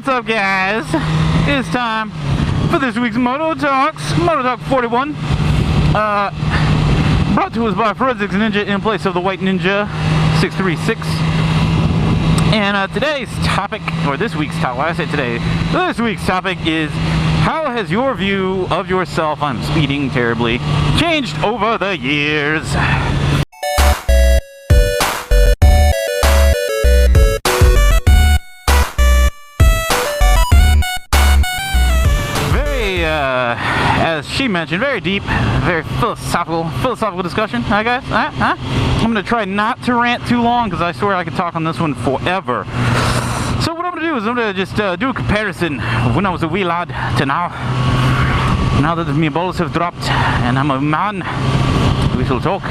What's up, guys? It's time for this week's Mototalks, Mototalk 41. Brought to us by Forensics Ninja in place of the White Ninja 636. And today's topic, or this week's topic, why I say today, this week's topic is how has your view of yourself, I'm speeding terribly, changed over the years? As she mentioned, very deep, very philosophical discussion. Hi guys, I'm gonna try not to rant too long because I swear I could talk on this one forever. So what I'm gonna do is I'm gonna just do a comparison of when I was a wee lad to now. Now that my balls have dropped and I'm a man, we shall talk.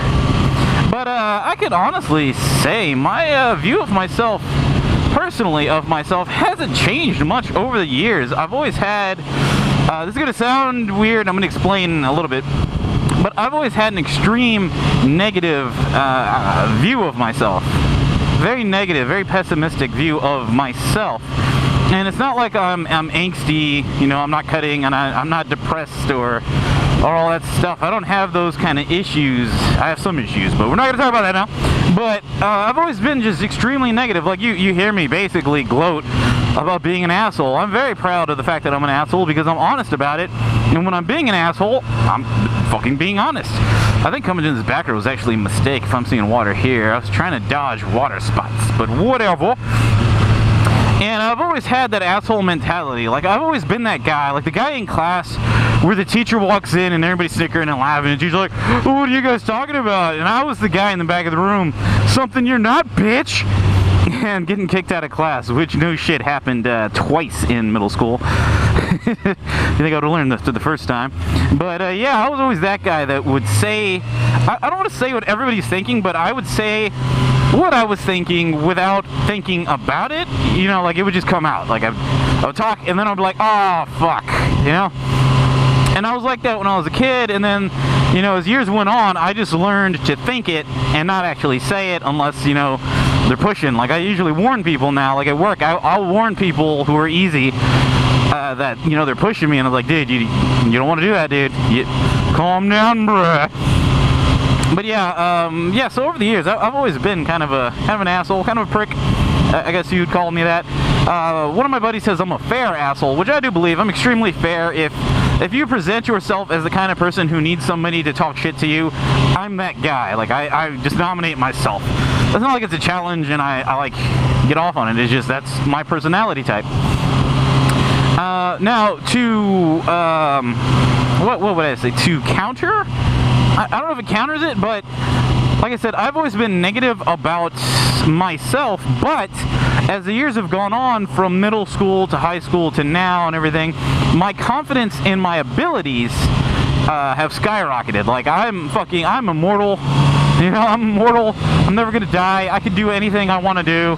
But I could honestly say my view of myself, personally of myself, hasn't changed much over the years. I've always had, this is going to sound weird, I'm going to explain a little bit, but I've always had an extreme negative view of myself. Very negative, very pessimistic view of myself. And it's not like I'm angsty, you know, I'm not cutting, and I'm not depressed or all that stuff. I don't have those kind of issues. I have some issues, but we're not going to talk about that now. But I've always been just extremely negative. Like, you hear me basically gloat about being an asshole. I'm very proud of the fact that I'm an asshole because I'm honest about it. And when I'm being an asshole, I'm fucking being honest. I think coming in this back road was actually a mistake if I'm seeing water here. I was trying to dodge water spots, but whatever. And I've always had that asshole mentality. Like, I've always been that guy, like the guy in class where the teacher walks in and everybody's snickering and laughing and she's like, oh, what are you guys talking about? And I was the guy in the back of the room, something you're not, bitch. And getting kicked out of class, which no shit happened twice in middle school. You think I would have learned this the first time. But yeah, I was always that guy that would say, I don't want to say what everybody's thinking, but I would say what I was thinking without thinking about it. You know, like it would just come out. Like I would talk and then I'd be like, oh, fuck, you know? And I was like that when I was a kid, and then, you know, as years went on, I just learned to think it and not actually say it unless, you know, they're pushing. Like, I usually warn people now, like at work, I'll warn people who are easy that, you know, they're pushing me, and I'm like, dude, you don't want to do that, dude. Calm down, bruh. But yeah, yeah, so over the years, I've always been kind of an asshole, kind of a prick. I guess you'd call me that. One of my buddies says I'm a fair asshole, which I do believe. I'm extremely fair. If you present yourself as the kind of person who needs somebody to talk shit to you, I'm that guy. Like, I just nominate myself. It's not like it's a challenge and I like get off on it. It's just that's my personality type. Now to what would I say? To counter? I don't know if it counters it, but like I said, I've always been negative about myself, but as the years have gone on from middle school to high school to now and everything, my confidence in my abilities have skyrocketed. Like, I'm immortal. You know, I'm immortal. I'm never gonna die. I can do anything I want to do.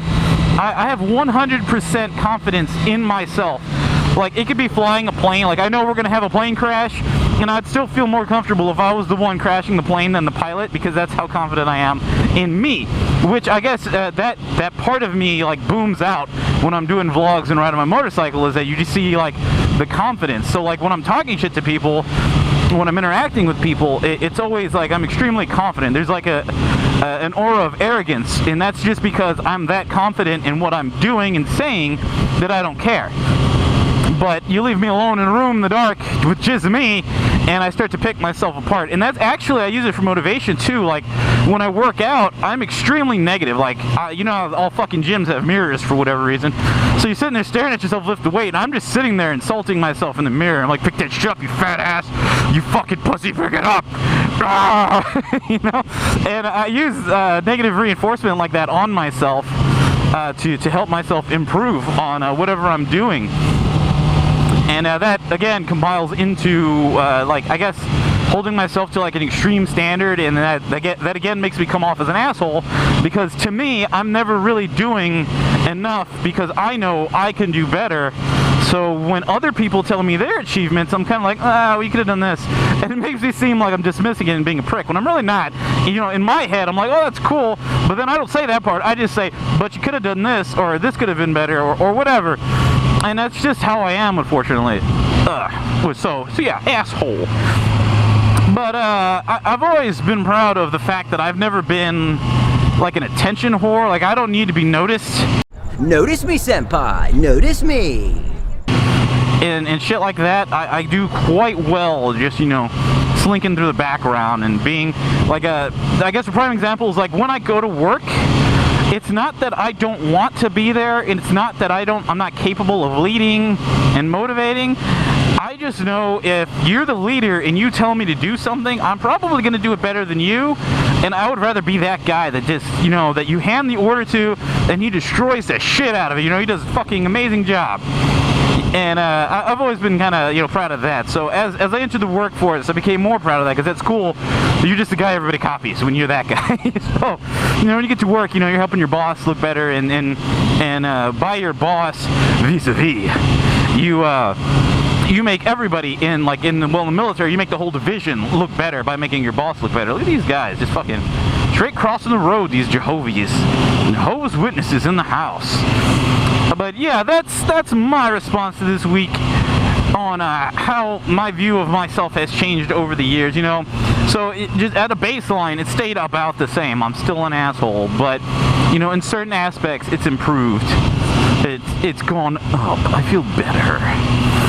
I have 100% confidence in myself. Like, it could be flying a plane. Like, I know we're gonna have a plane crash, and I'd still feel more comfortable if I was the one crashing the plane than the pilot, because that's how confident I am in me. Which I guess that part of me like booms out when I'm doing vlogs and riding my motorcycle, is that you just see like the confidence. So like when I'm talking shit to people, when I'm interacting with people, it's always like I'm extremely confident. There's like an aura of arrogance, and that's just because I'm that confident in what I'm doing and saying that I don't care. But you leave me alone in a room in the dark with just me, and I start to pick myself apart. And that's actually, I use it for motivation too. Like, when I work out, I'm extremely negative. Like, you know how all fucking gyms have mirrors for whatever reason. So you're sitting there staring at yourself lift the weight, and I'm just sitting there insulting myself in the mirror. I'm like, pick that shit up, you fat ass. You fucking pussy, pick it up. You know? And I use negative reinforcement like that on myself to help myself improve on whatever I'm doing. And that, again, compiles into, like, I guess, holding myself to, like, an extreme standard, and that again, makes me come off as an asshole, because to me, I'm never really doing enough, because I know I can do better. So when other people tell me their achievements, I'm kind of like, well, you could have done this. And it makes me seem like I'm dismissing it and being a prick, when I'm really not. You know, in my head, I'm like, oh, that's cool. But then I don't say that part. I just say, but you could have done this, or this could have been better, or whatever. And that's just how I am, unfortunately. So yeah, asshole. But I've always been proud of the fact that I've never been like an attention whore. Like, I don't need to be noticed. Notice me, senpai. Notice me. And shit like that. I do quite well just, you know, slinking through the background and being like I guess a prime example is like when I go to work, it's not that I don't want to be there, and it's not that I'm not capable of leading and motivating. I just know if you're the leader and you tell me to do something, I'm probably going to do it better than you, and I would rather be that guy that just, you know, that you hand the order to and he destroys the shit out of it. You know, he does a fucking amazing job. And I've always been kind of, you know, proud of that. So as I entered the workforce, I became more proud of that, because that's cool. You're just the guy everybody copies when you're that guy. So, you know, when you get to work, you know, you're helping your boss look better, and by your boss vis-a-vis, you make everybody in the military, you make the whole division look better by making your boss look better. Look at these guys just fucking straight crossing the road, these Jehovah's Witnesses in the house. But yeah, that's my response to this week on how my view of myself has changed over the years, you know. So just at a baseline, it stayed about the same. I'm still an asshole, but, you know, in certain aspects, it's improved. It's gone up. I feel better.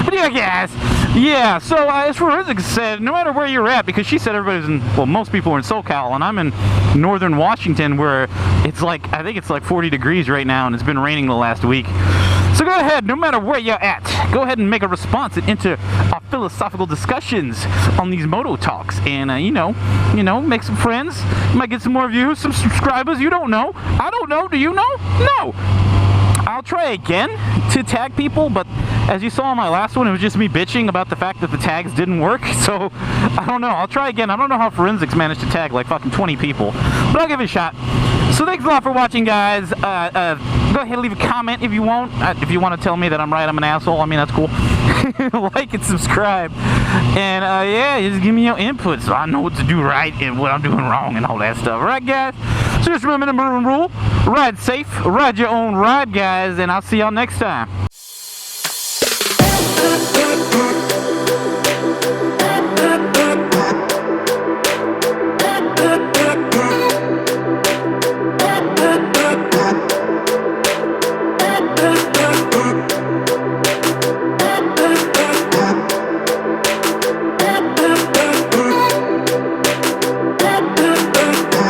But yeah, guys. Yeah, so as Forensics said, no matter where you're at, because she said everybody's in, well, most people are in SoCal, and I'm in northern Washington, where it's like, I think it's like 40 degrees right now, and it's been raining the last week. So go ahead, no matter where you're at, go ahead and make a response and enter our philosophical discussions on these Mototalks, and you know, make some friends. You might get some more views, some subscribers. You don't know. I don't know. Do you know? No. I'll try again to tag people, but as you saw in my last one, it was just me bitching about the fact that the tags didn't work. So I don't know. I'll try again. I don't know how Forensics managed to tag like fucking 20 people, but I'll give it a shot. So thanks a lot for watching, guys. Go ahead and leave a comment if you want. If you want to tell me that I'm right, I'm an asshole, I mean, that's cool. Like and subscribe. And yeah, just give me your input so I know what to do right and what I'm doing wrong and all that stuff. Alright, guys? So just remember the number one rule. Ride safe, ride your own ride, guys, and I'll see y'all next time.